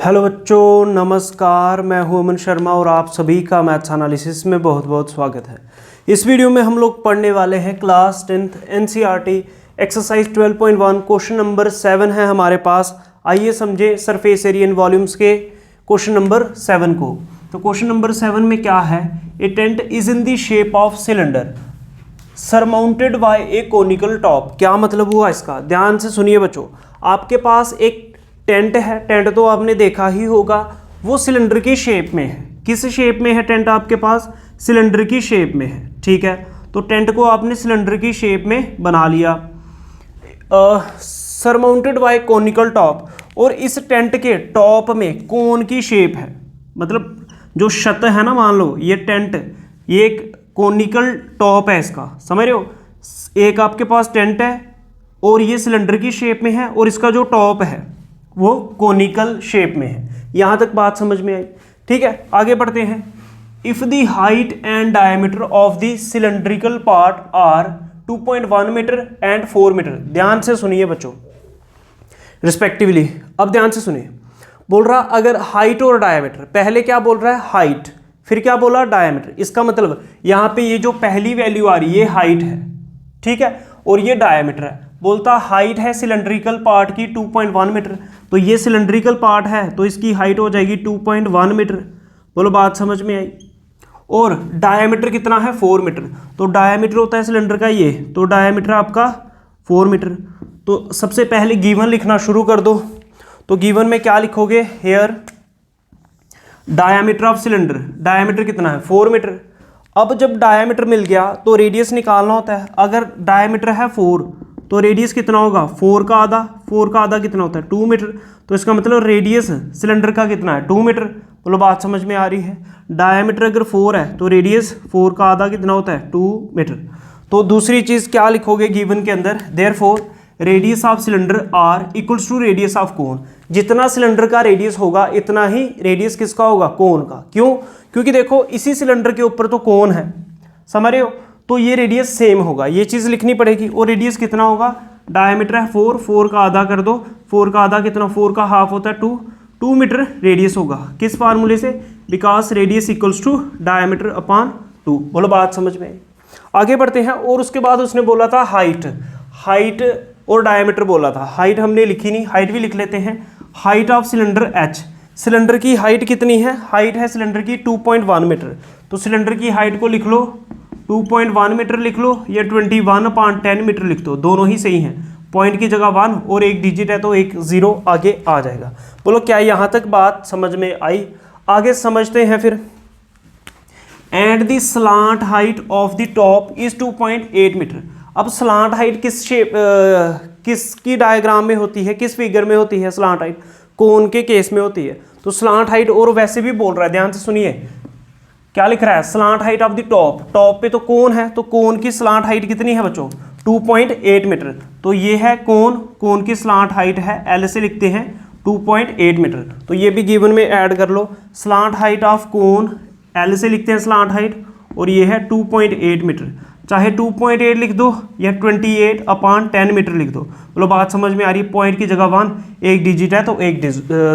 Hello बच्चों, नमस्कार। मैं हूं अमन शर्मा और आप सभी का मैथ्स एनालिसिस में बहुत बहुत स्वागत है। इस वीडियो में हम लोग पढ़ने वाले हैं class 10th NCERT exercise 12.1 question number 7 है हमारे पास। आइए समझे सरफेस एरिया इन वॉल्यूम्स के क्वेश्चन नंबर 7 को। तो क्वेश्चन नंबर 7 में क्या है, a tent is in the shape of cylinder surmounted by a conical top. क्या मतलब हुआ इसका, ध्यान से सुनिए बच्चों। आपके पास एक टेंट है, टेंट तो आपने देखा ही होगा, वो सिलेंडर की शेप में है। किस शेप में है टेंट आपके पास? सिलेंडर की शेप में है, ठीक है। तो टेंट को आपने सिलेंडर की शेप में बना लिया, सरमाउंटेड बाय कोनिकल टॉप। और इस टेंट के टॉप में कोन की शेप है, मतलब जो छत है ना, मान लो ये टेंट, ये एक कोनिकल टॉप है इसका, समझ रहे हो। एक आपके पास टेंट है और ये सिलेंडर की शेप में है और इसका जो टॉप है वो कोनिकल शेप में है। यहां तक बात समझ में आई, ठीक है। आगे बढ़ते हैं। If the height and diameter of the cylindrical part are 2.1 metre and 4 metre. ध्यान से सुनिए बच्चों रिस्पेक्टिवली। अब ध्यान से सुनिए, बोल रहा अगर हाइट और डायमीटर, पहले क्या बोल रहा है हाइट, फिर क्या बोला डायमीटर। इसका मतलब यहां पे ये जो पहली वैल्यू आ रही है ये हाइट है, ठीक है, और ये डायमीटर है। बोलता हाइट है सिलेंड्रिकल पार्ट की 2.1 मीटर, तो ये सिलेंड्रिकल पार्ट है तो इसकी हाइट हो जाएगी 2.1 मीटर। बोलो बात समझ में आई। और डायमीटर कितना है 4 मीटर, तो डायमीटर होता है सिलेंडर का ये, तो डायमीटर आपका 4 मीटर। तो सबसे पहले गिवन लिखना शुरू कर दो। तो गिवन में क्या लिखोगे, here diameter of cylinder, diameter कितना है 4 मीटर। अब जब डायमीटर मिल गया तो रेडियस निकालना होता है। अगर डायमीटर है 4 तो रेडियस कितना होगा 4 का आधा, 4 का आधा कितना होता है 2 मीटर। तो इसका मतलब रेडियस सिलेंडर का कितना है 2 मीटर। बोलो बात समझ में आ रही है। डायमीटर अगर 4 है तो रेडियस 4 का आधा कितना होता है 2 मीटर। तो दूसरी चीज क्या लिखोगे गिवन के अंदर, therefore radius of cylinder r equals to radius of cone. जितना सिलेंडर का रेडियस होगा इतना ही रेडियस किसका होगा, कोन का। क्यों? क्योंकि देखो इसी सिलेंडर के ऊपर तो कोन है, समझ रहे हो, तो ये रेडियस सेम होगा, ये चीज लिखनी पड़ेगी। और रेडियस कितना होगा, डायमीटर है 4, 4 का आधा कर दो, 4 का आधा कितना, 4 का हाफ होता है 2 मीटर रेडियस होगा। किस फार्मूले से, because radius equals to diameter upon 2। बोलो बात समझ में। आगे बढ़ते हैं। और उसके बाद उसने बोला था हाइट, हाइट और डायमीटर बोला था। हाइट हमने लिखी नहीं, हाइट भी लिख लेते हैं। Height of cylinder h, cylinder की हाइट कितनी है, हाइट है सिलेंडर की 2.1 मीटर। तो सिलेंडर की हाइट को लिख लो 2.1 मीटर लिख लो, या 21/10 मीटर लिख दो, दोनों ही सही हैं। पॉइंट की जगह 1 और एक डिजिट है तो एक 0 आगे आ जाएगा। बोलो क्या यहां तक बात समझ में आई? आगे समझते हैं फिर। And the slant height of the top is 2.8 metre. अब स्लांट हाइट किस शेप, किसकी डायग्राम में होती है, किस फिगर में होती है स्लांट हाइट? कोन के केस में होती है। तो स्लांट हाइट, और वैसे भी बोल रहा है, ध्यान से सुनिए क्या लिख रहा है, slant height of the top, top पे तो कोन है, तो कोन की स्लांट हाइट कितनी है बच्चों 2.8 मीटर। तो ये है कोन, कोन की स्लांट हाइट है, एल से लिखते हैं 2.8 मीटर। तो ये भी गिवन में ऐड कर लो, slant height of cone, L से लिखते हैं स्लांट हाइट, और ये है 2.8 मीटर। चाहे 2.8 लिख दो या 28/10 मीटर लिख दो। बोलो बात समझ में आ रही है। पॉइंट की जगह 1, एक डिजिट है तो एक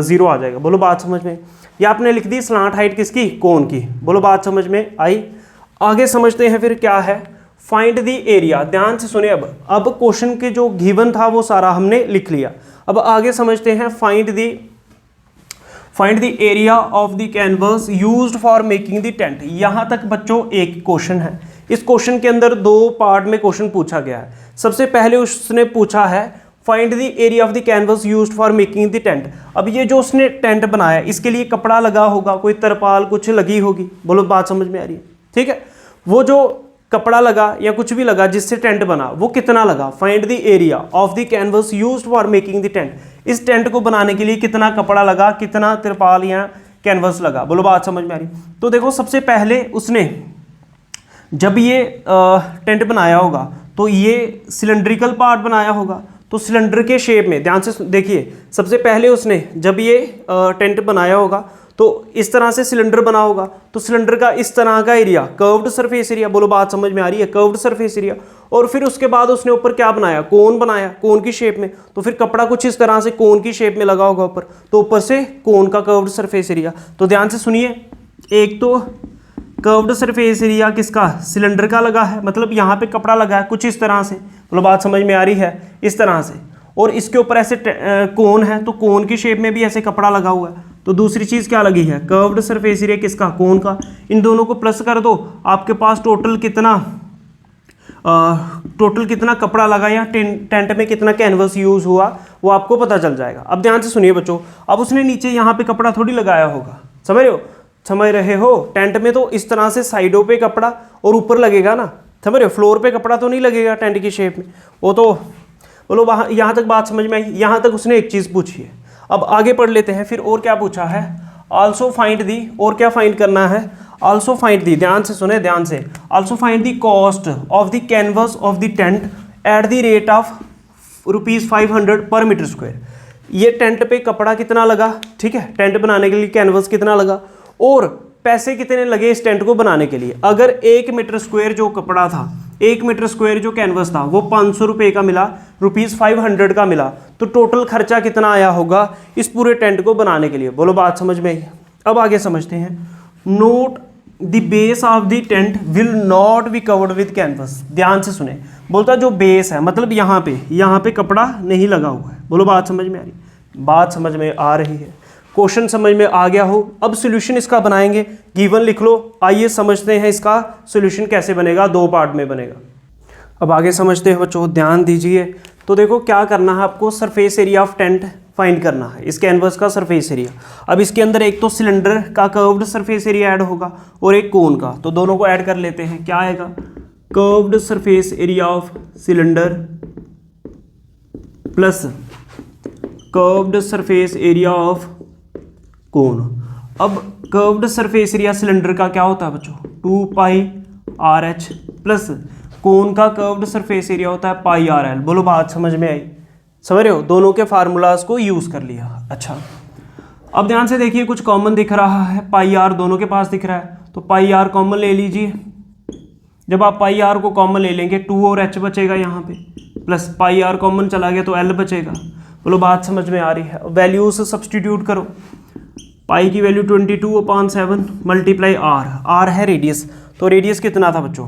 0 आ जाएगा। बोलो बात समझ में। ये आपने लिख दी स्लांट हाइट किसकी, कोन की। बोलो बात समझ में आई। आगे समझते हैं फिर क्या है, फाइंड द एरिया। ध्यान से सुने। अब क्वेश्चन के जो गिवन था वो सारा हमने लिख लिया। अब आगे समझते हैं find the area of the canvas used for making the tent. यहां तक बच्चों एक क्वेश्चन है। इस क्वेश्चन के अंदर 2 पार्ट में क्वेश्चन पूछा गया है। सबसे पहले उसने पूछा है find the area of the canvas used for making the tent. अब ये जो उसने टेंट बनाया इसके लिए कपड़ा लगा होगा, कोई तरपाल कुछ लगी होगी। बोलो बात समझ में आ रही है, ठीक है। वो जो कपड़ा लगा या कुछ भी लगा जिससे टेंट बना वो कितना लगा, find the area of the canvas used for making the tent. इस टेंट को बनाने के लिए कितना कपड़ा लगा, कितना तिरपाल या कैनवस लगा। बोलो बात समझ में आ रही। तो देखो सबसे पहले उसने जब ये टेंट बनाया होगा तो ये सिलेंड्रिकल पार्ट बनाया होगा, तो सिलेंडर के शेप में, ध्यान से देखिए, सबसे पहले उसने जब ये टेंट बनाया होगा तो इस तरह से सिलेंडर बना होगा, तो सिलेंडर का इस तरह का एरिया कर्व्ड सरफेस एरिया। बोलो बात समझ में आ रही है, कर्व्ड सरफेस एरिया। और फिर उसके बाद उसने ऊपर क्या बनाया, कोन बनाया, कोन की शेप में। तो फिर कपड़ा कुछ इस तरह से कोन की शेप में लगा होगा ऊपर, तो ऊपर से कोन का कर्व्ड सरफेस एरिया। तो ध्यान से सुनिए, एक तो कर्व्ड सरफेस एरिया किसका, सिलेंडर का लगा है, मतलब यहाँ पे कपड़ा लगा है कुछ इस तरह से, मतलब बात समझ में आ रही है, इस तरह से। और इसके ऊपर ऐसे कोन है, तो कोन की शेप में भी ऐसे कपड़ा लगा हुआ है। तो दूसरी चीज़ क्या लगी है, कर्व्ड सरफेस एरिया किसका, कोन का। इन दोनों को प्लस कर दो, आपके पास टोटल कितना कपड़ा लगा या टेंट में कितना कैनवस यूज़ हुआ वो आपको पता चल जाएगा। अब ध्यान से सुनिए बच्चों, अब उसने नीचे यहाँ पे कपड़ा थोड़ी लगाया होगा, समझ रहे हो। टेंट में तो इस तरह से साइडों पे कपड़ा और ऊपर लगेगा ना, समझ रहे हो, फ्लोर पे कपड़ा तो नहीं लगेगा टेंट की शेप में। वो तो बोलो वहाँ, यहाँ तक बात समझ में आई। यहाँ तक उसने एक चीज़ पूछी है। अब आगे पढ़ लेते हैं, फिर और क्या पूछा है, आल्सो फाइंड दी, और क्या फाइंड करना है, आल्सो फाइंड दी, ध्यान से सुने, ध्यान से, also find the cost of the canvas of the tent at the rate of ₹500 पर मीटर स्क्वायर। ये टेंट पे कपड़ा कितना लगा, ठीक है, टेंट बनाने के लिए कैनवस कितना लगा, और पैसे कितने लगे इस टेंट को बनाने के लिए। अगर 1 मीटर स्क्वायर जो कपड़ा था, 1 मीटर स्क्वायर जो कैनवस था, वो 500 रुपये का मिला, ₹500 का मिला, तो टोटल खर्चा कितना आया होगा इस पूरे टेंट को बनाने के लिए। बोलो बात समझ में आई। अब आगे समझते हैं। Note the base of the tent will not be covered with canvas. ध्यान से सुने, बोलता जो बेस है, मतलब यहाँ पे कपड़ा नहीं लगा हुआ है। बोलो बात समझ में आ रही, बात समझ में आ रही है, क्वेश्चन समझ में आ गया हो। अब सॉल्यूशन इसका बनाएंगे, गिवन लिख लो। आइए समझते हैं इसका सॉल्यूशन कैसे बनेगा, 2 पार्ट में बनेगा। अब आगे समझते हैं बच्चों, ध्यान दीजिए। तो देखो क्या करना है आपको, surface area of tent find करना है, इस कैनवस का सरफेस एरिया। अब इसके अंदर एक तो सिलेंडर का कर्व्ड सरफेस एरिया ऐड होगा और एक कोन का, तो दोनों को ऐड कर लेते हैं। क्या आएगा, curved surface area of cylinder plus curved surface area of कोन। अब कर्व्ड सरफेस एरिया सिलेंडर का क्या होता है बच्चों, 2πRH प्लस कोन का कर्व्ड सरफेस एरिया होता है πRL। बोलो बात समझ में आई, समझ रहे हो, दोनों के फार्मूलाज को यूज़ कर लिया। अच्छा, अब ध्यान से देखिए, कुछ कॉमन दिख रहा है, πR दोनों के पास दिख रहा है, तो πR कॉमन ले लीजिए। जब आप πR को कॉमन ले लेंगे, 2 और H बचेगा यहाँ पे, प्लस πR कॉमन चला गया तो L बचेगा। बोलो बात समझ में आ रही है। वैल्यूज सब्सटीट्यूट करो, पाई की वैल्यू 22/7 मल्टीप्लाई R है रेडियस, तो रेडियस कितना था बच्चों,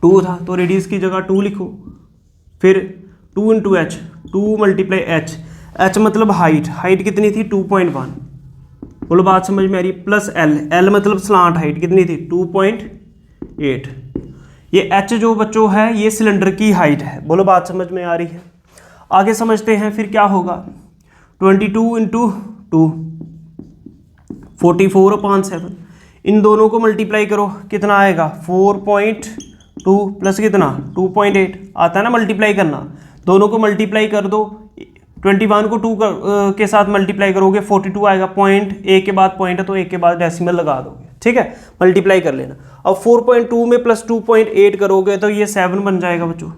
2 था, तो रेडियस की जगह 2 लिखो। फिर 2 × H, 2 × H मतलब हाइट कितनी थी, 2.1। बोलो बात समझ में आ रही है। प्लस L मतलब स्लांट हाइट कितनी थी, 2.8। ये H जो बच्चों है ये सिलेंडर की हाइट है। बोलो बात समझ में आ रही है। आगे समझते हैं, फिर क्या होगा, 22 × 2 44/7, इन दोनों को मल्टीप्लाई करो, कितना आएगा, 4.2 प्लस कितना 2.8 आता है ना मल्टीप्लाई करना। दोनों को मल्टीप्लाई कर दो, 21 को 2 के साथ मल्टीप्लाई करोगे 42 आएगा। पॉइंट एक के बाद पॉइंट है तो एक के बाद डेसिमल लगा दोगे, ठीक है, मल्टीप्लाई कर लेना। अब 4.2 में प्लस 2.8 करोगे तो ये 7 बन जाएगा बच्चों,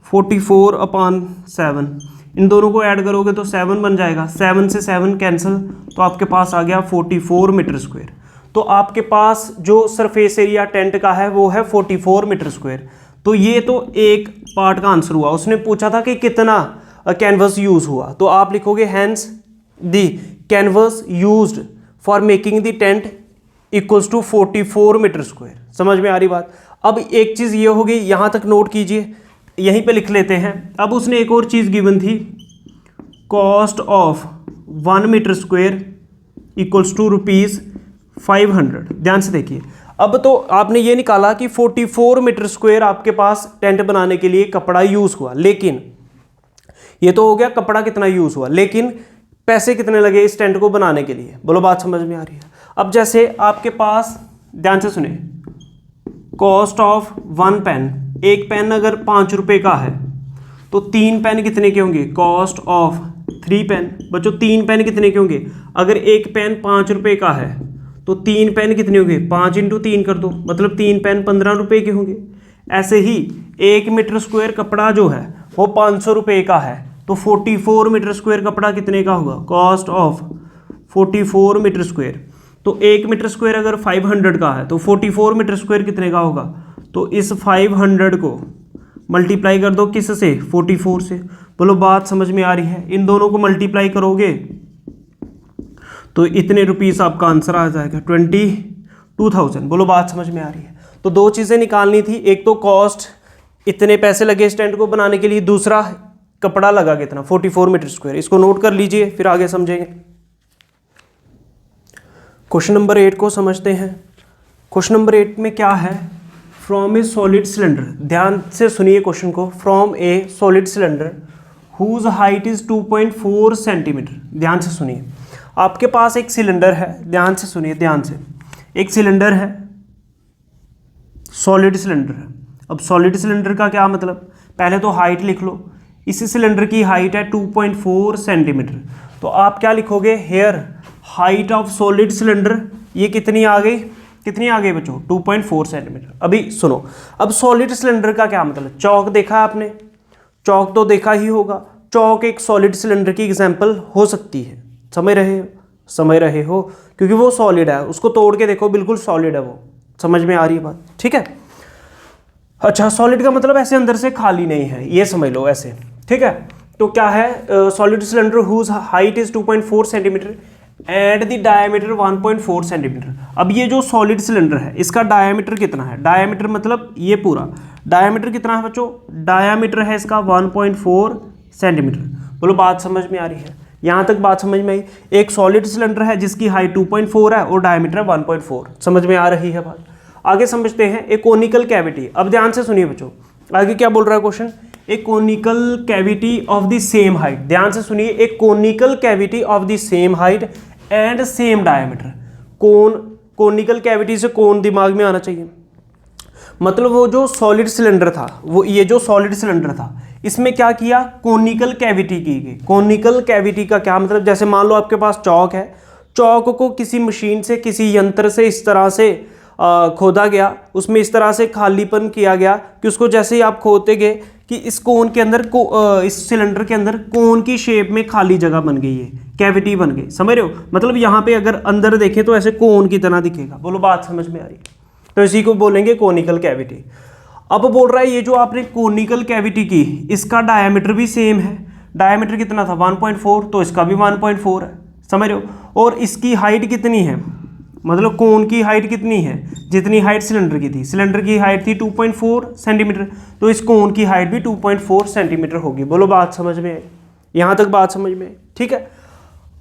44/7। इन दोनों को ऐड करोगे तो 7 बन जाएगा, 7 से 7 कैंसिल, तो आपके पास आ गया 44 मीटर स्क्वायर। तो आपके पास जो सरफेस एरिया टेंट का है वो है 44 मीटर स्क्वायर। तो ये तो एक पार्ट का आंसर हुआ। उसने पूछा था कि कितना कैनवस यूज हुआ, तो आप लिखोगे hence the canvas used for making the tent equals to 44 metre square. समझ में आ रही बात। अब एक चीज़ ये होगी, यहाँ तक नोट कीजिए, यहीं पे लिख लेते हैं। अब उसने एक और चीज़ गिवन थी, cost of 1 metre square equals to ₹500। ध्यान से देखिए, अब तो आपने ये निकाला कि 44 मीटर स्क्वायर आपके पास टेंट बनाने के लिए कपड़ा यूज़ हुआ, लेकिन ये तो हो गया कपड़ा कितना यूज़ हुआ, लेकिन पैसे कितने लगे इस टेंट को बनाने के लिए। बोलो बात समझ में आ रही है। अब जैसे आपके पास, ध्यान से सुने, कॉस्ट ऑफ 1 पेन, एक पेन अगर 5 रुपये का है तो 3 पेन कितने के होंगे, कॉस्ट ऑफ 3 पेन। बच्चों 3 पेन कितने के होंगे, अगर एक पेन 5 रुपये का है तो 3 पेन कितने होंगे, 5 × 3 कर दो, मतलब 3 पेन 15 रुपये के होंगे। ऐसे ही 1 मीटर स्क्वायर कपड़ा जो है वो 500 रुपये का है, तो 44 मीटर स्क्वायर कपड़ा कितने का होगा, कॉस्ट ऑफ 44 मीटर स्क्वायर। तो 1 मीटर स्क्वायर अगर 500 का है तो 44 मीटर स्क्वायर कितने का होगा, तो इस 500 को मल्टीप्लाई कर दो किस से, 44 से। बोलो बात समझ में आ रही है। इन दोनों को मल्टीप्लाई करोगे तो इतने रुपीस आपका आंसर आ जाएगा 22,000। बोलो बात समझ में आ रही है। तो दो चीज़ें निकालनी थी, एक तो कॉस्ट इतने पैसे लगे स्टैंड को बनाने के लिए, दूसरा कपड़ा लगा कितना 44 मीटर स्क्वायर। इसको नोट कर लीजिए फिर आगे समझेंगे। क्वेश्चन नंबर 8 को समझते हैं। क्वेश्चन नंबर 8 में क्या है, फ्रॉम ए सॉलिड सिलेंडर, ध्यान से सुनिए क्वेश्चन को, from a solid cylinder whose height is 2.4 centimetre. ध्यान से सुनिए, आपके पास एक सिलेंडर है, ध्यान से सुनिए ध्यान से, एक सिलेंडर है, सॉलिड सिलेंडर है। अब सॉलिड सिलेंडर का क्या मतलब, पहले तो हाइट लिख लो। इसी सिलेंडर की हाइट है 2.4 सेंटीमीटर, तो आप क्या लिखोगे, here height of solid cylinder, ये कितनी आ गई, कितनी आ गई बच्चों, 2.4 सेंटीमीटर। अभी सुनो, अब सॉलिड सिलेंडर का क्या मतलब, चौक देखा आपने, चौक तो देखा ही होगा, चौक एक सॉलिड सिलेंडर की एग्जांपल हो सकती है। समझ रहे हो क्योंकि वो सॉलिड है, उसको तोड़ के देखो बिल्कुल सॉलिड है वो। समझ में आ रही है बात, ठीक है। अच्छा, सॉलिड का मतलब ऐसे अंदर से खाली नहीं है, ये समझ लो ऐसे, ठीक है। तो क्या है, solid cylinder whose height is 2.4 centimetre and the diameter 1.4 centimetre. अब ये जो सॉलिड सिलेंडर है इसका डायमीटर कितना है, डायमीटर मतलब ये पूरा डायमीटर कितना है बच्चों, डायमीटर है इसका 1.4 सेंटीमीटर। बोलो बात समझ में आ रही है, यहाँ तक बात समझ में आई। एक सॉलिड सिलेंडर है जिसकी हाइट 2.4 है और डायमीटर 1.4, समझ में आ रही है बात। आगे समझते हैं एक कोनिकल कैविटी। अब ध्यान से सुनिए बच्चों, आगे क्या बोल रहा है क्वेश्चन, एक conical cavity of the same height. ध्यान से सुनिए, एक conical cavity of the same height and same diameter. Conical cavity से कोन दिमाग में आना चाहिए, मतलब वो जो सॉलिड सिलेंडर था, वो ये जो सॉलिड सिलेंडर था इसमें क्या किया, कोनिकल कैविटी की गई। कोनिकल कैविटी का क्या मतलब, जैसे मान लो आपके पास चौक है, चौक को किसी मशीन से, किसी यंत्र से इस तरह से खोदा गया, उसमें इस तरह से खालीपन किया गया कि उसको जैसे ही आप खोदते गए कि इस कोन के अंदर इस सिलेंडर के अंदर कोन की शेप में खाली जगह बन गई है, कैविटी बन गई। समझ रहे हो, मतलब यहाँ पे अगर अंदर देखें तो ऐसे कोन की तरह दिखेगा। बोलो बात समझ में आ रही है, तो इसी को बोलेंगे कोनिकल कैविटी। अब बोल रहा है ये जो आपने कोनिकल कैविटी की, इसका डायमीटर भी सेम है। डायमीटर कितना था 1.4, तो इसका भी 1.4 है। समझ रहे हो, और इसकी हाइट कितनी है, मतलब कोन की हाइट कितनी है, जितनी हाइट सिलेंडर की थी। सिलेंडर की हाइट थी 2.4 सेंटीमीटर, तो इस कोन की हाइट भी 2.4 सेंटीमीटर होगी। बोलो बात समझ में आई, यहाँ तक बात समझ में आई, ठीक है।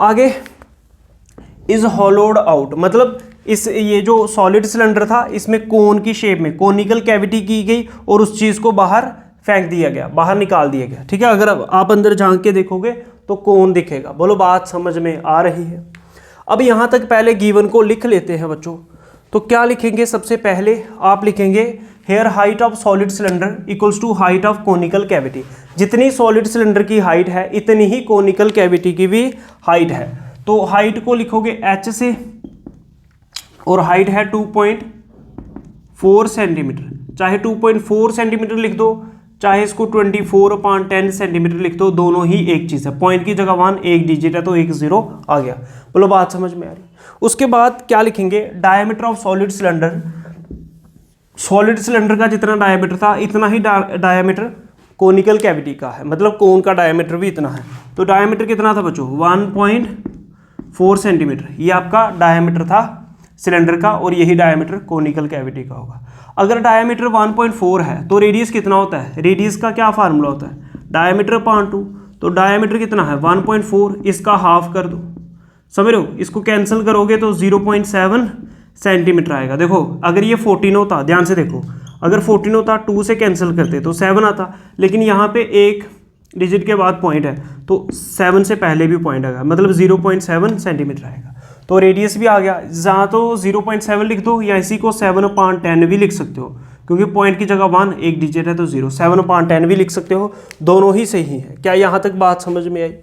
आगे इज हॉलोड आउट, मतलब इस ये जो सॉलिड सिलेंडर था इसमें कोन की शेप में कोनिकल कैविटी की गई और उस चीज़ को बाहर फेंक दिया गया, बाहर निकाल दिया गया, ठीक है। अगर आप अंदर झांक के देखोगे तो कोन दिखेगा। बोलो बात समझ में आ रही है। अब यहाँ तक पहले गिवन को लिख लेते हैं बच्चों। तो क्या लिखेंगे, सबसे पहले आप लिखेंगे here height of solid cylinder equals to height of conical cavity. जितनी सॉलिड सिलेंडर की हाइट है इतनी ही कोनिकल कैविटी की भी हाइट है। तो हाइट को लिखोगे h से, और हाइट है 2.4 सेंटीमीटर। चाहे 2.4 सेंटीमीटर लिख दो, चाहे इसको 24/10 सेंटीमीटर लिख दो, दोनों ही एक चीज़ है। पॉइंट की जगह 1 एक डिजिट है तो 1 0 आ गया। बोलो बात समझ में आ रही। उसके बाद क्या लिखेंगे, diameter of solid cylinder. Solid cylinder का जितना डायमीटर था इतना ही डायमीटर कोनिकल कैविटी का है, मतलब कोन का डायमीटर भी इतना है। तो डायमीटर कितना था बच्चों, 1.4 सेंटीमीटर। ये आपका डायमीटर था सिलेंडर का, और यही डायमीटर कोनिकल कैविटी का होगा। अगर डायमीटर 1.4 है तो रेडियस कितना होता है, रेडियस का क्या फार्मूला होता है, डायमीटर अपॉन 2। तो डायमीटर कितना है 1.4, इसका हाफ कर दो। समझ रहे हो, इसको कैंसिल करोगे तो 0.7 सेंटीमीटर आएगा। देखो अगर ये 14 होता, ध्यान से देखो, अगर 14 होता 2 से कैंसिल करते तो 7 आता, लेकिन यहाँ पे एक डिजिट के बाद पॉइंट है तो 7 से पहले भी पॉइंट आएगा, मतलब 0.7 सेंटीमीटर आएगा। तो रेडियस भी आ गया, जहाँ तो 0.7 लिख दो या इसी को 7/10 भी लिख सकते हो, क्योंकि पॉइंट की जगह 1 एक डिजिट है तो 0, 7/10 भी लिख सकते हो, दोनों ही सही है। क्या यहाँ तक बात समझ में आई?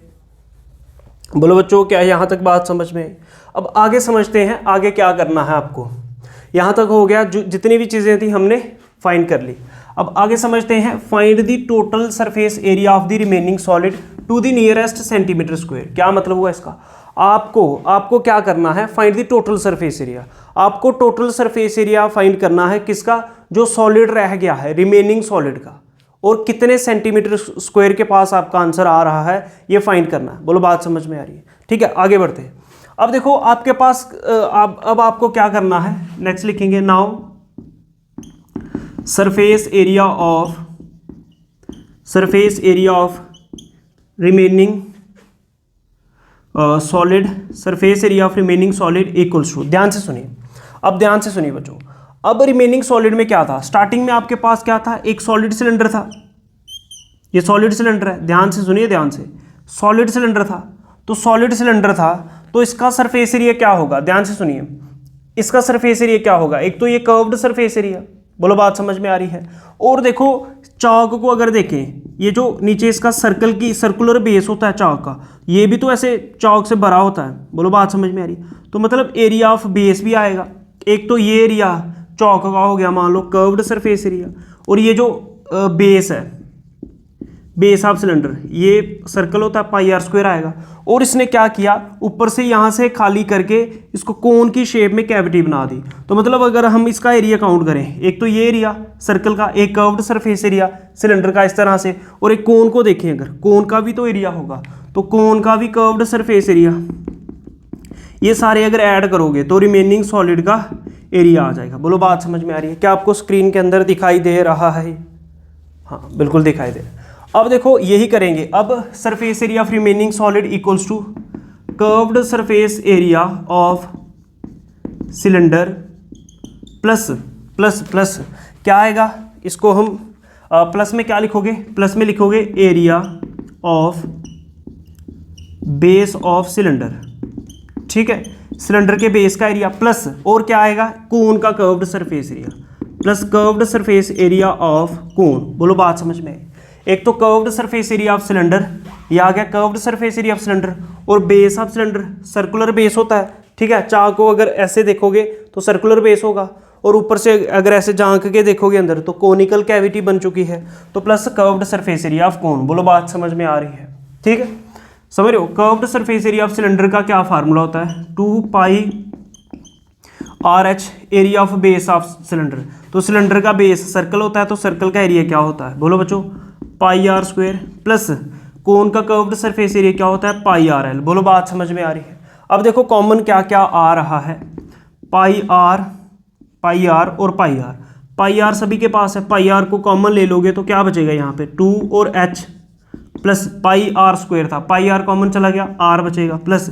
बोलो बच्चों, क्या यहाँ तक बात समझ में आई? अब आगे समझते हैं, आगे क्या करना है आपको। यहाँ तक हो गया, जो जितनी भी चीज़ें थी हमने फाइंड कर ली। अब आगे समझते हैं, find the total surface area of the remaining solid to the nearest centimetre square. क्या मतलब हुआ इसका, आपको क्या करना है, find the total surface area. आपको टोटल सरफेस एरिया फाइंड करना है किसका, जो सॉलिड रह गया है, रिमेनिंग सॉलिड का, और कितने सेंटीमीटर स्क्वायर के पास आपका आंसर आ रहा है ये फाइंड करना है। बोलो बात समझ में आ रही है? ठीक है, आगे बढ़ते हैं। अब देखो आपके पास अब आपको क्या करना है, नेक्स्ट लिखेंगे now surface area of remaining solid, surface area of remaining solid equals to, ध्यान से सुनिए, अब ध्यान से सुनिए बच्चों। अब रिमेनिंग सॉलिड में क्या था, स्टार्टिंग में आपके पास क्या था, एक सॉलिड सिलेंडर था, ये सॉलिड सिलेंडर है, ध्यान से सुनिए, ध्यान से, सॉलिड सिलेंडर था, तो सॉलिड सिलेंडर था तो इसका सरफेस एरिया क्या होगा, ध्यान से सुनिए, इसका सरफेस एरिया क्या होगा, एक तो ये कर्व्ड सरफेस एरिया, बोलो बात समझ में आ रही है। और देखो चौक को अगर देखें, ये जो नीचे इसका सर्कुलर बेस होता है चौक का, ये भी तो ऐसे चौक से भरा होता है, बोलो बात समझ में आ रही है। तो मतलब एरिया ऑफ बेस भी आएगा, एक तो ये एरिया चौक का हो गया मान लो कर्व्ड सरफेस एरिया, और ये जो बेस है, बेस ऑफ सिलेंडर, ये सर्कल होता है पाई आर स्क्वायर आएगा। और इसने क्या किया, ऊपर से यहाँ से खाली करके इसको कोन की शेप में कैविटी बना दी। तो मतलब अगर हम इसका एरिया काउंट करें, एक तो ये एरिया सर्कल का, एक कर्व्ड सरफेस एरिया सिलेंडर का इस तरह से, और एक कोन को देखें, अगर कोन का भी तो एरिया होगा, तो कोन का भी कर्व्ड सरफेस एरिया, ये सारे अगर ऐड करोगे तो रिमेनिंग सॉलिड का एरिया आ जाएगा। बोलो बात समझ में आ रही है? क्या आपको स्क्रीन के अंदर दिखाई दे रहा है? हाँ बिल्कुल दिखाई दे रहा है। अब देखो यही करेंगे, अब surface area of remaining solid equals to curved surface area of cylinder plus plus plus क्या आएगा, इसको हम प्लस में क्या लिखोगे, प्लस में लिखोगे area of base of cylinder, ठीक है, सिलेंडर के बेस का एरिया, प्लस और क्या आएगा, कोन का curved surface area, plus curved surface area of cone. बोलो बात समझ में? एक तो curved surface area of cylinder, ये आ गया curved surface area of cylinder, और base of cylinder circular base होता है, ठीक है, चाक को अगर ऐसे देखोगे तो सर्कुलर बेस होगा, और ऊपर से अगर ऐसे झांक के देखोगे अंदर तो कोनिकल कैविटी बन चुकी है, तो plus curved surface area of cone. बोलो बात समझ में आ रही है? ठीक है, समझ रहे हो? Curved surface area of cylinder का क्या फार्मूला होता है, 2 pi R H area of base of cylinder. तो सिलेंडर का बेस सर्कल होता है, तो सर्कल का एरिया क्या होता है, बोलो बच्चों, पाई आर स्क्वायर, प्लस कोन का कर्व्ड सरफेस एरिया क्या होता है, पाई आर एल। बोलो बात समझ में आ रही है? अब देखो कॉमन क्या क्या आ रहा है, पाई आर और पाई आर, पाई आर सभी के पास है, पाई आर को कॉमन ले लोगे तो क्या बचेगा यहाँ पे 2 और H plus pi r square था, पाई आर कॉमन चला गया, आर बचेगा, प्लस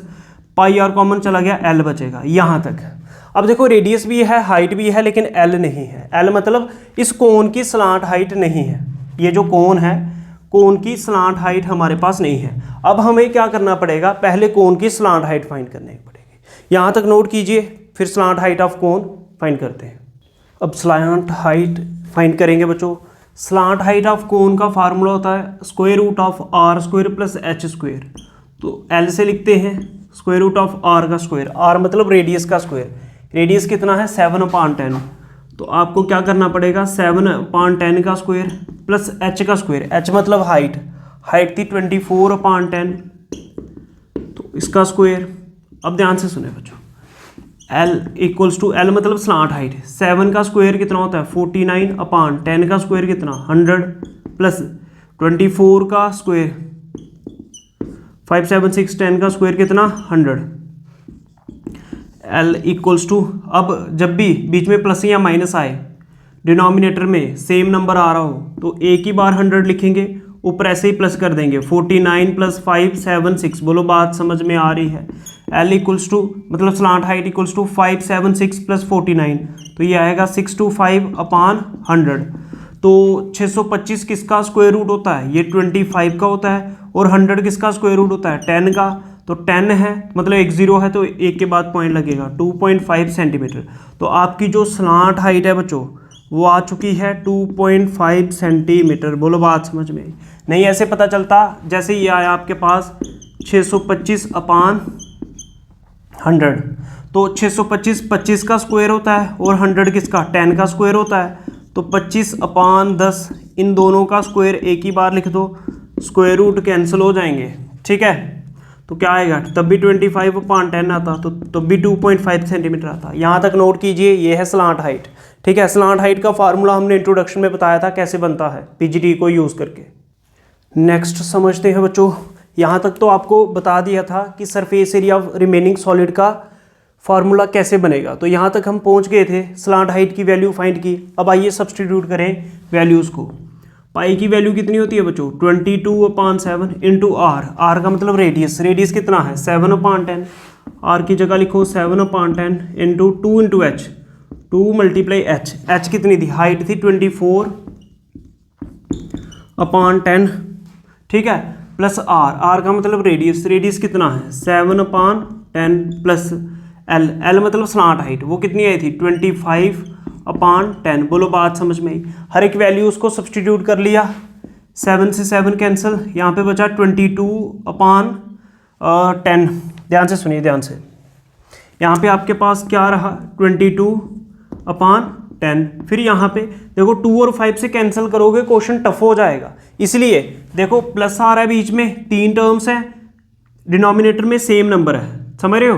पाई आर कॉमन चला गया, एल बचेगा यहाँ तक। अब देखो रेडियस भी है, हाइट भी है, लेकिन एल नहीं है। एल मतलब इस कोन की स्लांट हाइट नहीं है, ये जो कोन है, कोन की स्लांट हाइट हमारे पास नहीं है। अब हमें क्या करना पड़ेगा, पहले कोन की स्लांट हाइट फाइंड करनी पड़ेगी। यहाँ तक नोट कीजिए, फिर slant height of cone find करते हैं। अब स्लांट हाइट फाइंड करेंगे बच्चों। स्लांट हाइट ऑफ कोन का फार्मूला होता है square root of r square plus h square. तो एल से लिखते हैं स्क्वायर रूट ऑफ आर का स्क्वायर, आर मतलब रेडियस का स्क्वायर, रेडियस कितना है 7/10, तो आपको क्या करना पड़ेगा 7/10 का स्क्वायर प्लस एच का स्क्वायर, एच मतलब हाइट, हाइट थी 24/10, तो इसका स्क्वायर। अब ध्यान से सुने बच्चों, L इक्वल्स टू, L मतलब स्लांट हाइट, 7 का स्क्वायर कितना होता है 49/10 का स्क्वायर कितना 100 प्लस 24 का स्क्वायर 5 7 6 10 का स्क्वायर कितना 100। L इक्वल्स टू, अब जब भी बीच में प्लस या माइनस आए, डिनोमिनेटर में सेम नंबर आ रहा हो तो एक ही बार 100 लिखेंगे, ऊपर ऐसे ही प्लस कर देंगे 49 प्लस 5 7 6। बोलो बात समझ में आ रही है? L इक्वल्स टू मतलब slant height equals to 5 7 6 plus 49, तो ये आएगा 625/100। तो 625 किसका स्क्वायर रूट होता है, ये 25 का होता है, और 100 किसका स्क्वायर रूट होता है 10 का, तो 10 है मतलब एक जीरो है तो एक के बाद पॉइंट लगेगा, 2.5 सेंटीमीटर। तो आपकी जो स्लांट हाइट है बच्चों वो आ चुकी है 2.5 सेंटीमीटर। बोलो बात समझ में? नहीं ऐसे पता चलता, जैसे ये आया आपके पास 625/100, तो 625 25 का स्क्वायर होता है और 100 किसका 10 का स्क्वायर होता है, तो 25/10 इन दोनों का स्क्वायर एक ही बार लिख दो, स्क्वायर रूट कैंसिल हो जाएंगे, ठीक है। तो क्या आएगा, तब भी 25/10 आता, तो तब भी 2.5 सेंटीमीटर आता। यहाँ तक नोट कीजिए, ये है स्लांट हाइट, ठीक है, स्लांट हाइट का फार्मूला हमने इंट्रोडक्शन में बताया था कैसे बनता है पीजीटी को यूज़ करके। नेक्स्ट समझते हैं बच्चों, यहाँ तक तो आपको बता दिया था कि surface area of remaining solid का फार्मूला कैसे बनेगा। तो यहाँ तक हम पहुँच गए थे, स्लांट हाइट की वैल्यू फाइंड की। अब आइए सब्सटीट्यूट करें वैल्यूज़ को। पाई की वैल्यू कितनी होती है बच्चों, 22/7 इंटू आर। आर का मतलब रेडियस, रेडियस कितना है 7/10। आर की जगह लिखो 7/10 into 2 into H, 2 × H. H कितनी थी, हाइट थी 24/10, ठीक है, प्लस आर। आर का मतलब रेडियस, रेडियस कितना है 7/10 प्लस एल। एल मतलब स्लांट हाइट, वो कितनी आई थी 25/10। बोलो बात समझ में आई। हर एक वैल्यू उसको सब्सटीट्यूट कर लिया, 7 से 7 कैंसिल, यहाँ पे बचा 22/10। ध्यान से सुनिए, ध्यान से। यहाँ पे आपके पास क्या रहा 22/10। फिर यहाँ पे देखो 2 और 5 से कैंसिल करोगे क्वेश्चन टफ हो जाएगा, इसलिए देखो प्लस आ रहा है बीच में, 3 टर्म्स हैं, डिनोमिनेटर में सेम नंबर है, समझ रहे हो।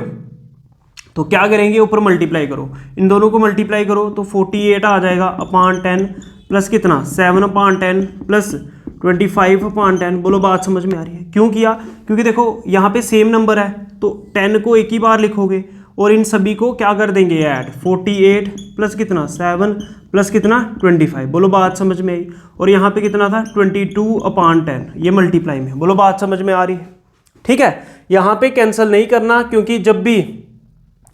तो क्या करेंगे, ऊपर मल्टीप्लाई करो, इन दोनों को मल्टीप्लाई करो तो 48 आ जाएगा अपॉन 10 प्लस कितना 7/10 प्लस 25/10। बोलो बात समझ में आ रही है। क्यों किया, क्योंकि देखो यहाँ पे सेम नंबर है तो 10 को एक ही बार लिखोगे और इन सभी को क्या कर देंगे ऐड, 48 प्लस कितना 7 प्लस कितना 25। बोलो बात समझ में आई। और यहाँ पे कितना था 22/10, ये मल्टीप्लाई में। बोलो बात समझ में आ रही है, ठीक है। यहाँ पे कैंसिल नहीं करना, क्योंकि जब भी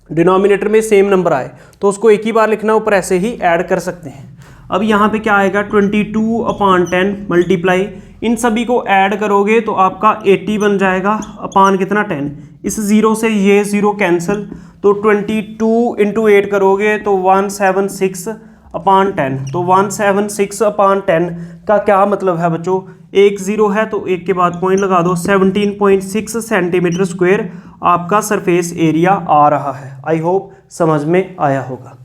डिनोमिनेटर में सेम नंबर आए तो उसको एक ही बार लिखना, ऊपर ऐसे ही ऐड कर सकते हैं। अब यहाँ पे क्या आएगा 22/10 मल्टीप्लाई, इन सभी को ऐड करोगे तो आपका 80 बन जाएगा अपान कितना 10। इस 0 से ये 0 कैंसिल, तो 22 इंटू 8 करोगे तो 176/10। तो 176/10 का क्या मतलब है बच्चों, एक 0 है तो एक के बाद पॉइंट लगा दो, 17.6 सेंटीमीटर स्क्वायर आपका सरफेस एरिया आ रहा है। आई होप समझ में आया होगा।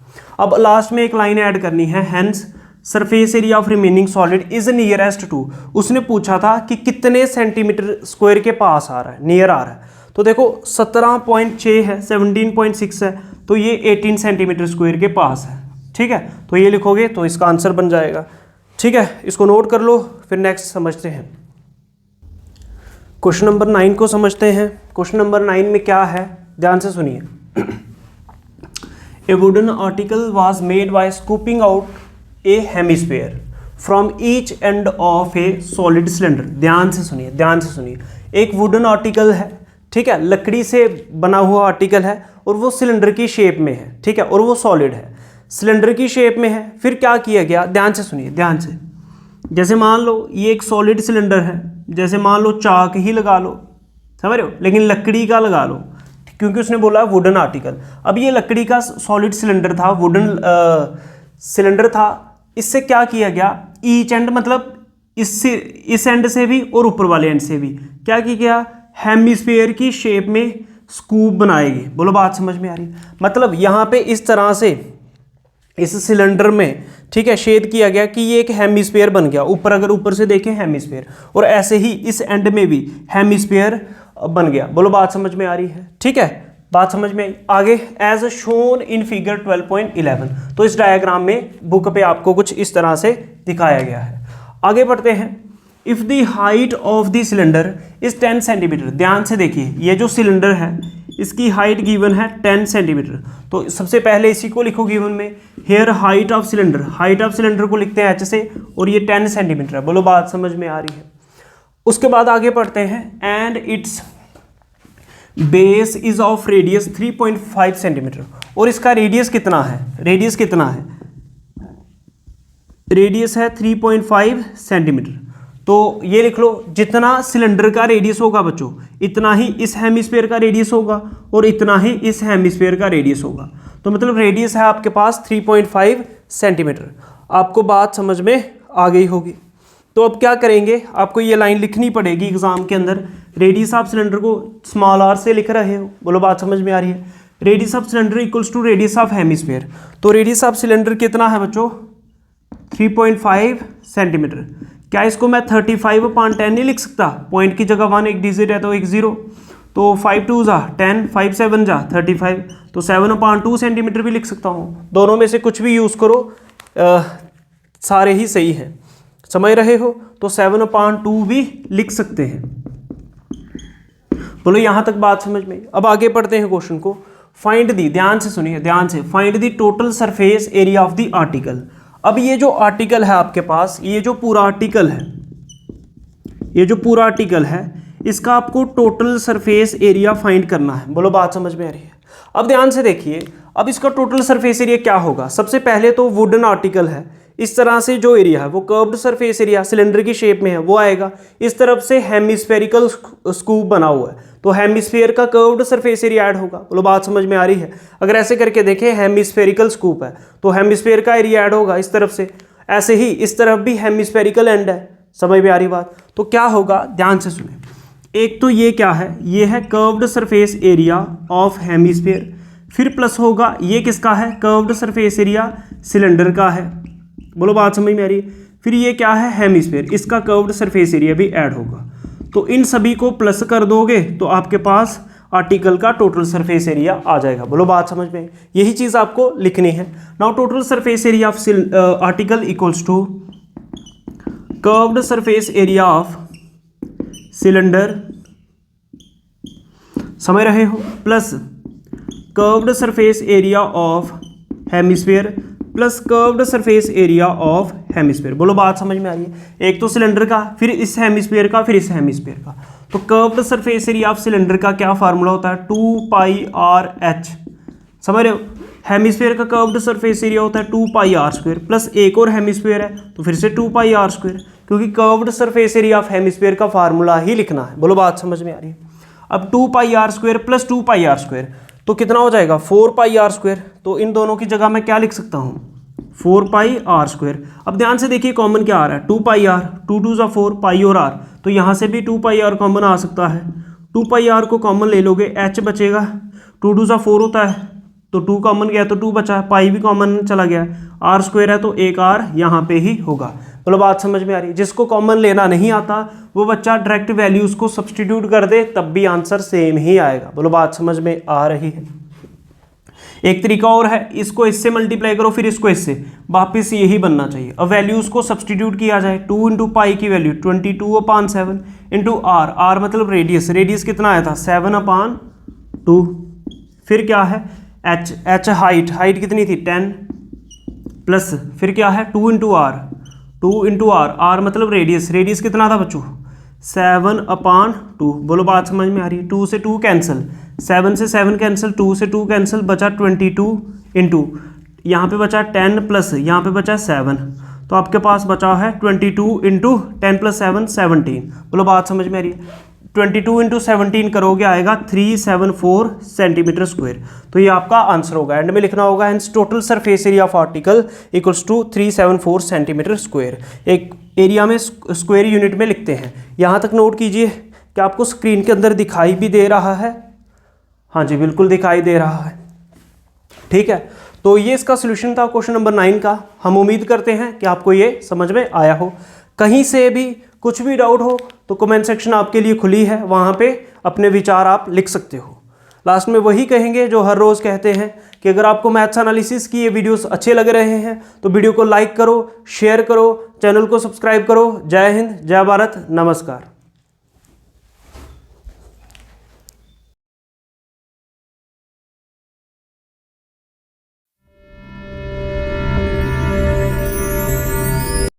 अब लास्ट में एक लाइन ऐड करनी है, hence surface area of remaining solid is nearest to. उसने पूछा था कि कितने सेंटीमीटर स्क्वायर के पास आ रहा है, नियर आ रहा है। तो देखो 17.6 है, 17.6 है, तो ये 18 सेंटीमीटर स्क्वायर के पास है, ठीक है। तो ये लिखोगे तो इसका आंसर बन जाएगा, ठीक है। इसको नोट कर लो, फिर नेक्स्ट समझते हैं। क्वेश्चन नंबर 9 को समझते हैं। क्वेश्चन नंबर 9 में क्या है, ध्यान से सुनिए। ए wooden article was made by scooping out A hemisphere from each end of A solid cylinder. ध्यान से सुनिए, ध्यान से सुनिए। एक वुडन आर्टिकल है, ठीक है, लकड़ी से बना हुआ आर्टिकल है और वो सिलेंडर की शेप में है, ठीक है, और वो सॉलिड है, सिलेंडर की शेप में है। फिर क्या किया गया, ध्यान से सुनिए, ध्यान से। जैसे मान लो ये एक सॉलिड सिलेंडर है, जैसे मान लो चाक ही लगा लो, समझ रहे हो, लेकिन लकड़ी का लगा लो, क्योंकि उसने बोला वुडन आर्टिकल। अब ये लकड़ी का सॉलिड सिलेंडर था, वुडन सिलेंडर था। इससे क्या किया गया, ईच एंड मतलब इससे, इस एंड से भी और ऊपर वाले एंड से भी क्या किया गया, हेमिस्फीयर की शेप में स्कूप बनाएगी। बोलो बात समझ में आ रही। मतलब यहाँ पे इस तरह से इस सिलेंडर में, ठीक है, शेड किया गया कि ये एक हेमिस्फीयर बन गया। ऊपर अगर ऊपर से देखें हेमिस्फीयर, और ऐसे ही इस एंड में भी हेमिस्फीयर बन गया। बोलो बात समझ में आ रही है, ठीक है, बात समझ में आई। आगे एज शोन इन फिगर 12.11, तो इस डायग्राम में बुक पे आपको कुछ इस तरह से दिखाया गया है। आगे बढ़ते हैं। If the height of the cylinder is 10 centimetre. ध्यान से देखिए, ये जो सिलेंडर है इसकी हाइट गिवन है 10 सेंटीमीटर। तो सबसे पहले इसी को लिखो गिवन में, here height of cylinder, height of cylinder को लिखते हैं एच से, और ये 10 सेंटीमीटर है। बोलो बात समझ में आ रही है। उसके बाद आगे पढ़ते हैं। And it's base is of radius 3.5 centimetre, और इसका रेडियस कितना है, रेडियस कितना है, रेडियस है 3.5 सेंटीमीटर। तो ये लिख लो, जितना सिलेंडर का रेडियस होगा बच्चों, इतना ही इस हेमिस्फीयर का रेडियस होगा और इतना ही इस हेमिस्फीयर का रेडियस होगा। तो मतलब रेडियस है आपके पास 3.5 सेंटीमीटर। आपको बात समझ में आ गई होगी। तो अब क्या करेंगे, आपको ये लाइन लिखनी पड़ेगी एग्जाम के अंदर। रेडियस ऑफ सिलेंडर को स्मॉल आर से लिख रहे हो, बोलो बात समझ में आ रही है। Radius of cylinder equals to radius of hemisphere. तो रेडियस ऑफ सिलेंडर कितना है बच्चों, 3.5 सेंटीमीटर। क्या इसको मैं 35/10 नहीं लिख सकता, पॉइंट की जगह 1 एक डिजिट है तो एक 0, तो 5 2 जा 10, 5 7 जा 35, तो 7/2 सेंटीमीटर भी लिख सकता हूँ। दोनों में से कुछ भी यूज़ करो, सारे ही सही हैं। समझ रहे हो? तो 7/2 भी लिख सकते हैं। बोलो यहाँ तक बात समझ में? अब आगे पढ़ते हैं क्वेश्चन को। फाइंड दी, ध्यान से सुनिए, ध्यान से, find the total surface area of the article. अब ये जो आर्टिकल है आपके पास, ये जो पूरा आर्टिकल है, ये जो पूरा आर्टिकल है, इसका आपको टोटल सरफेस एरिया फाइंड करना है। बोलो बात समझ में आ रही है? अब ध्यान से देखिए, अब इसका टोटल सरफेस एरिया क्या होगा? सबसे पहले तो वुडन आर्टिकल है, इस तरह से जो एरिया है वो कर्व्ड सरफेस एरिया सिलेंडर की शेप में है वो आएगा। इस तरफ से हेमिस्फेरिकल स्कूप बना हुआ है, तो हेमिस्फीयर का कर्व्ड सरफेस एरिया ऐड होगा। बोलो बात समझ में आ रही है? अगर ऐसे करके देखें, हेमिस्फेरिकल स्कूप है तो हेमिस्फीयर का एरिया ऐड होगा इस तरफ से, ऐसे ही इस तरफ भी हेमिस्फेरिकल एंड है। समझ में आ रही बात? तो क्या होगा, ध्यान से सुने। एक तो ये क्या है, ये है curved surface area of hemisphere, फिर प्लस होगा ये किसका है, कर्व्ड सरफेस एरिया सिलेंडर का है। बोलो बात समझ में आ रही है? फिर ये क्या है, हेमिस्फीयर, इसका कर्व्ड सरफेस एरिया भी ऐड होगा। तो इन सभी को प्लस कर दोगे तो आपके पास आर्टिकल का टोटल सरफेस एरिया आ जाएगा। बोलो बात समझ में? यही चीज़ आपको लिखनी है। Now total surface area of article equals to curved surface area of cylinder, समझ रहे हो, plus curved surface area of hemisphere plus curved surface area of hemisphere. बोलो बात समझ में आ रही है? एक तो सिलेंडर का, फिर इस हेमिस्फीयर का, फिर इस हेमिस्फीयर का। तो curved surface area of cylinder का क्या फार्मूला होता है, 2πr/h। समझ रहे हो? हेमिस्फीयर का कर्व्ड सरफेस एरिया होता है 2πr², प्लस एक और हेमिस्फीयर है तो फिर से 2πr², क्योंकि curved surface area of hemisphere का फार्मूला ही लिखना है। बोलो बात समझ में आ रही है? अब 2πr² प्लस 2πr² तो कितना हो जाएगा, 4πr²। तो इन दोनों की जगह मैं क्या लिख सकता हूँ, 4πr²। अब ध्यान से देखिए कॉमन क्या आ रहा है, 2πr, 2 2 जा 4, पाई और r, तो यहाँ से भी 2πr कॉमन आ सकता है। 2πr को कॉमन ले लोगे, h बचेगा, 2 2 जा 4 होता है तो 2 कॉमन गया तो 2 बचा, पाई भी कॉमन चला गया, r² है तो एक r यहाँ पे ही होगा। बोलो बात समझ में आ रही है? जिसको कॉमन लेना नहीं आता वो बच्चा डायरेक्ट वैल्यूज को सब्सटीट्यूट कर दे, तब भी आंसर सेम ही आएगा। बोलो बात समझ में आ रही है? एक तरीका और है, इसको इससे मल्टीप्लाई करो फिर इसको इससे, वापिस यही बनना चाहिए। अब वैल्यूज को सब्सटीट्यूट किया जाए, 2 × पाई की वैल्यू 22/7 इंटू r मतलब रेडियस, रेडियस कितना आया था 7/2, फिर क्या है h हाइट, हाइट कितनी थी 10, प्लस फिर क्या है 2 × r मतलब रेडियस, रेडियस कितना था बच्चों 7/2। बोलो बात समझ में आ रही है? 2 से 2 कैंसिल, 7 से 7 कैंसिल, 2 से 2 कैंसिल, बचा 22 इंटू यहाँ पे बचा 10 प्लस यहाँ पे बचा 7, तो आपके पास बचा है 22 इंटू 10 + 7 17। बोलो बात समझ में आ रही है? 22 इंटू 17 करोगे आएगा 374 सेंटीमीटर स्क्वायर। तो ये आपका आंसर होगा, एंड में लिखना होगा hence total surface area of article equals to 374 centimetre square. एक एरिया में स्क्वायर यूनिट में लिखते हैं। यहाँ तक नोट कीजिए कि आपको स्क्रीन के अंदर दिखाई भी दे रहा है, हाँ जी बिल्कुल दिखाई दे रहा है, ठीक है। तो ये इसका सोल्यूशन था क्वेश्चन नंबर 9 का। हम उम्मीद करते हैं कि आपको ये समझ में आया हो। कहीं से भी कुछ भी डाउट हो तो कमेंट सेक्शन आपके लिए खुली है, वहाँ पे अपने विचार आप लिख सकते हो। लास्ट में वही कहेंगे जो हर रोज़ कहते हैं कि अगर आपको मैथ्स एनालिसिस की ये वीडियोस अच्छे लग रहे हैं तो वीडियो को लाइक करो, शेयर करो, चैनल को सब्सक्राइब करो। जय हिंद, जय भारत, नमस्कार।